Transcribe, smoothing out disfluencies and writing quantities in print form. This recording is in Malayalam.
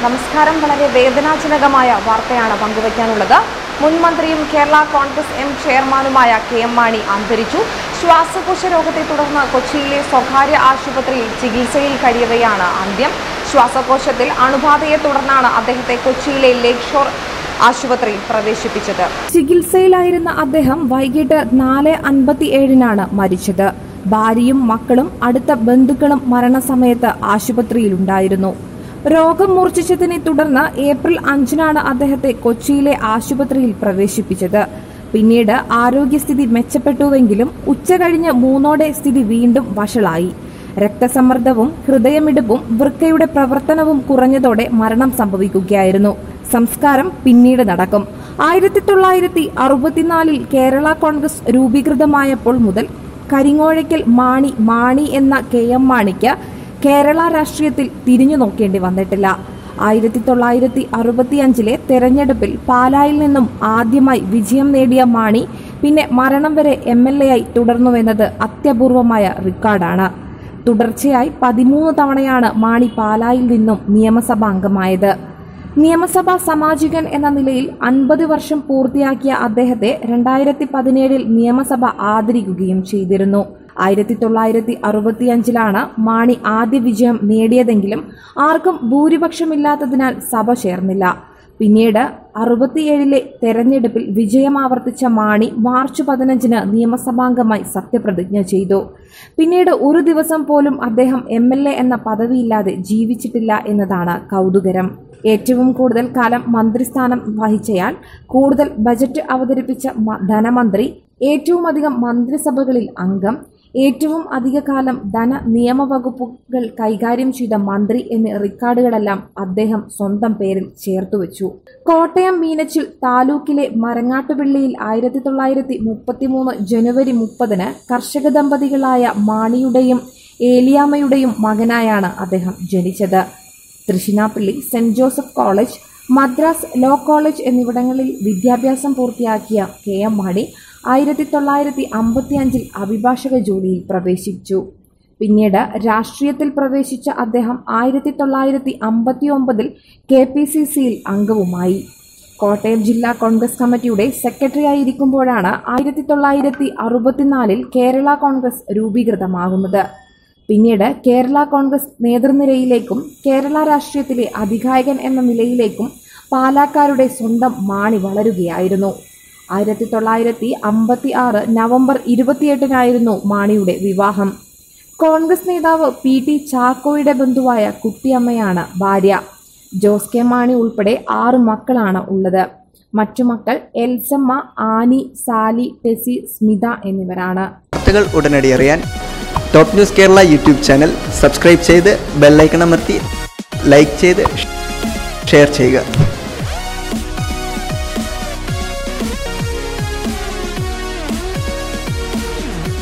നമസ്കാരം. വളരെ വേദനാജനകമായ വാർത്തയാണ് പങ്കുവയ്ക്കാനുള്ളത്. മുൻ മന്ത്രിയും കേരള കോൺഗ്രസ് എം ചെയർമാനുമായ കെ.എം. മാണി അന്തരിച്ചു. ശ്വാസകോശ രോഗത്തെ തുടർന്ന് കൊച്ചിയിലെ സ്വകാര്യ ആശുപത്രിയിൽ ചികിത്സയിൽ കഴിയവെയാണ് അന്ത്യം. ശ്വാസകോശത്തിൽ അണുബാധയെ തുടർന്നാണ് അദ്ദേഹത്തെ കൊച്ചിയിലെ ലേക്ക് ഷോർ ആശുപത്രിയിൽ പ്രവേശിപ്പിച്ചത്. ചികിത്സയിലായിരുന്ന അദ്ദേഹം വൈകിട്ട് 4:57 മരിച്ചത്. ഭാര്യയും മക്കളും അടുത്ത ബന്ധുക്കളും മരണസമയത്ത് ആശുപത്രിയിലുണ്ടായിരുന്നു. രോഗം മൂർച്ഛിച്ചതിനെ തുടർന്ന് ഏപ്രിൽ 5 അദ്ദേഹത്തെ കൊച്ചിയിലെ ആശുപത്രിയിൽ പ്രവേശിപ്പിച്ചത്. പിന്നീട് ആരോഗ്യസ്ഥിതി മെച്ചപ്പെട്ടുവെങ്കിലും ഉച്ചകഴിഞ്ഞ് 3 സ്ഥിതി വീണ്ടും വഷളായി. രക്തസമ്മർദ്ദവും ഹൃദയമിടിപ്പും വൃക്കയുടെ പ്രവർത്തനവും കുറഞ്ഞതോടെ മരണം സംഭവിക്കുകയായിരുന്നു. സംസ്കാരം പിന്നീട് നടക്കും. 1964 കേരള കോൺഗ്രസ് രൂപീകൃതമായപ്പോൾ മുതൽ കരിങ്ങോഴയ്ക്കൽ മാണി എന്ന കെ.എം. മാണിക്ക് കേരള രാഷ്ട്രീയത്തിൽ തിരിഞ്ഞു നോക്കേണ്ടി വന്നിട്ടില്ല. 1965 തെരഞ്ഞെടുപ്പിൽ പാലായിൽ നിന്നും ആദ്യമായി വിജയം നേടിയ മാണി പിന്നെ മരണം വരെ MLA ആയി തുടർന്നുവെന്നത് അത്യപൂർവമായ റെക്കോർഡാണ്. തുടർച്ചയായി 13 തവണയാണ് മാണി പാലായിൽ നിന്നും നിയമസഭാ അംഗമായത്. നിയമസഭാ സാമാജികൻ എന്ന നിലയിൽ 50 വർഷം പൂർത്തിയാക്കിയ അദ്ദേഹത്തെ 2017 നിയമസഭ ആദരിക്കുകയും ചെയ്തിരുന്നു. 1965 മാണി ആദ്യ വിജയം നേടിയതെങ്കിലും ആർക്കും ഭൂരിപക്ഷമില്ലാത്തതിനാൽ സഭ ചേർന്നില്ല. പിന്നീട് 67 തെരഞ്ഞെടുപ്പിൽ വിജയം ആവർത്തിച്ച മാണി മാർച്ച് 15 നിയമസഭാംഗമായി സത്യപ്രതിജ്ഞ ചെയ്തു. പിന്നീട് ഒരു ദിവസം പോലും അദ്ദേഹം MLA എന്ന പദവിയില്ലാതെ ജീവിച്ചിട്ടില്ല എന്നതാണ് കൗതുകരം. ഏറ്റവും കൂടുതൽ കാലം മന്ത്രിസ്ഥാനം വഹിച്ചയാൾ, കൂടുതൽ ബജറ്റ് അവതരിപ്പിച്ച ധനമന്ത്രി, ഏറ്റവും അധികം മന്ത്രിസഭകളിൽ അംഗം, ഏറ്റവും അധിക കാലം നിയമവകുപ്പുകൾ കൈകാര്യം ചെയ്ത മന്ത്രി എന്നീ റെക്കോർഡുകളെല്ലാം അദ്ദേഹം സ്വന്തം പേരിൽ ചേർത്തുവെച്ചു. കോട്ടയം മീനച്ചിൽ താലൂക്കിലെ മരങ്ങാട്ടുപള്ളിയിൽ 1933 ജനുവരി 30 കർഷക ദമ്പതികളായ മാണിയുടെയും ഏലിയാമ്മയുടെയും മകനായാണ് അദ്ദേഹം ജനിച്ചത്. Tiruchirappalli saint Joseph college, Madras law college എന്നിവിടങ്ങളിൽ വിദ്യാഭ്യാസം പൂർത്തിയാക്കിയ കെ.എം. മാണി 1955 അഭിഭാഷക ജോലിയിൽ പ്രവേശിച്ചു. പിന്നീട് രാഷ്ട്രീയത്തിൽ പ്രവേശിച്ച അദ്ദേഹം 1959 KPCCയിൽ അംഗവുമായി. കോട്ടയം ജില്ലാ കോൺഗ്രസ് കമ്മിറ്റിയുടെ സെക്രട്ടറിയായിരിക്കുമ്പോഴാണ് 1964 കേരള കോൺഗ്രസ് രൂപീകൃതമാകുന്നത്. പിന്നീട് കേരള കോൺഗ്രസ് നേതൃനിരയിലേക്കും കേരള രാഷ്ട്രീയത്തിലെ അധികായകൻ എന്ന നിലയിലേക്കും പാലാക്കാരുടെ സ്വന്തം മാണി വളരുകയായിരുന്നു. 1956 നവംബർ 28 മാണിയുടെ വിവാഹം. കോൺഗ്രസ് നേതാവ് P.T. ചാക്കോയുടെ ബന്ധുവായ കുട്ടിയമ്മയാണ് ഭാര്യ. ജോസ് കെ. മാണി ഉൾപ്പെടെ 6 മക്കളാണ് ഉള്ളത്. മറ്റു മക്കൾ എൽസമ്മ, ആനി, സാലി, ടെസി, സ്മിത എന്നിവരാണ്. വാർത്തകൾ ഉടനടി അറിയാൻ top news Kerala YouTube channel subscribe ചെയ്ത് ബെല്ലൈക്കൺ അമർത്തി ലൈക്ക് ചെയ്ത് ഷെയർ ചെയ്യുക.